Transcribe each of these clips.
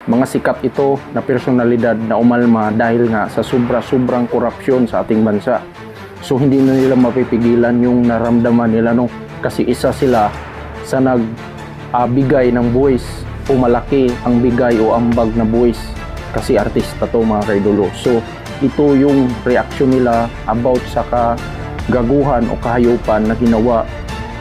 Mga sikat ito na personalidad na umalma dahil nga sa sobrang korupsyon sa ating bansa. So hindi na nila mapipigilan yung naramdaman nila, no? Kasi isa sila sa nagbigay ng buwis o malaki ang bigay o ambag na buwis. Kasi artista to, mga kaidolo. So ito yung reaksyon nila about sa kagaguhan o kahayupan na ginawa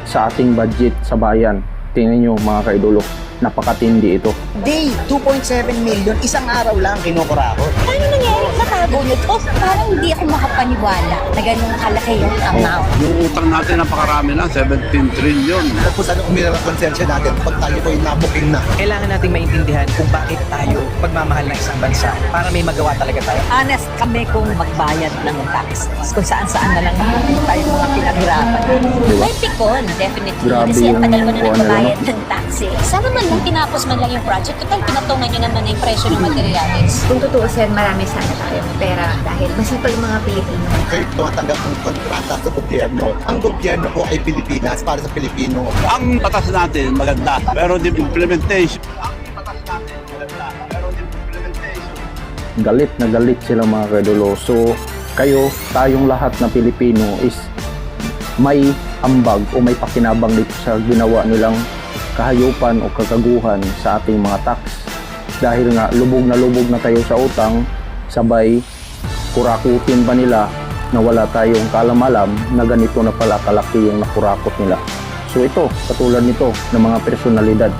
sa ating budget sa bayan. Tingnan nyo, mga kaidolo, napakatindi ito. Day, 2.7 million, isang araw lang kinukurakot. Paano nangyari natago nyo to? Parang hindi ako makapaniwala na ganun kalaki yung amount. Yung utang natin napakarami na, 17 trillion. Tapos ano umiral ang konsensya natin pag tayo ko'y nabuking na. Kailangan nating maintindihan kung bakit tayo pagmamahal ng isang bansa para may magawa talaga tayo. Honest kami kung magbayad ng tax. Kung saan-saan na lang tayo mga pinaghirapan. May pikon, definitely. Grabe Kasi ang tagal mo na yung nagbabayad ng tax eh. Sana man lang tinapos man lang yung project. Total, pinatungan nyo naman na yung presyo ng materials. Kung tutuusin, marami sana tayong pera dahil masipag mga Pilipino. Kayo tumatanggap ng kontrata sa gobyerno. Ang gobyerno po ay Pilipinas para sa Pilipino. Ang batas natin maganda, pero the implementation. Galit na galit sila, mga kaidolo. So kayo, tayong lahat na Pilipino is may ambag o may pakinabang dito sa ginawa nilang kahayupan o kagaguhan sa ating mga tax. Dahil nga lubog na tayo sa utang, sabay kurakutin pa nila na wala tayong kaalam-alam na ganito na pala kalaki yung nakurakot nila. So ito, katulad nito ng mga personalidad.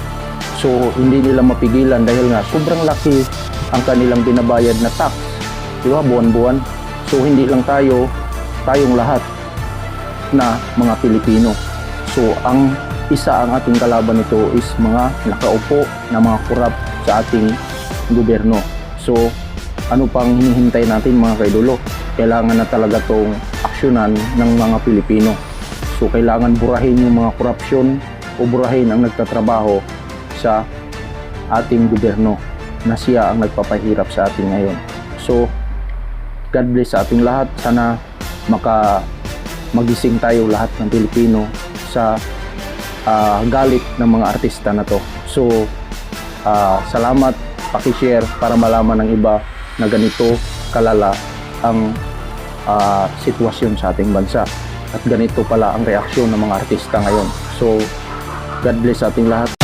So hindi nila mapigilan dahil nga sobrang laki ang kanilang binabayad na tax, di ba, buwan-buwan. So hindi lang tayong lahat na mga Pilipino. So ang ating kalaban nito is mga nakaupo na mga korap sa ating gobyerno. So ano pang hinihintay natin, mga kaidolo? Kailangan na talaga tong aksyonan ng mga Pilipino. So kailangan burahin yung mga korupsyon o burahin ang nagtatrabaho sa ating gobyerno na siya ang nagpapahirap sa atin ngayon. So God bless sa ating lahat. Sana magising tayo lahat ng Pilipino sa galit ng mga artista na to. So salamat, paki-share para malaman ng iba na ganito kalala ang sitwasyon sa ating bansa at ganito pala ang reaksyon ng mga artista ngayon. So God bless sa ating lahat.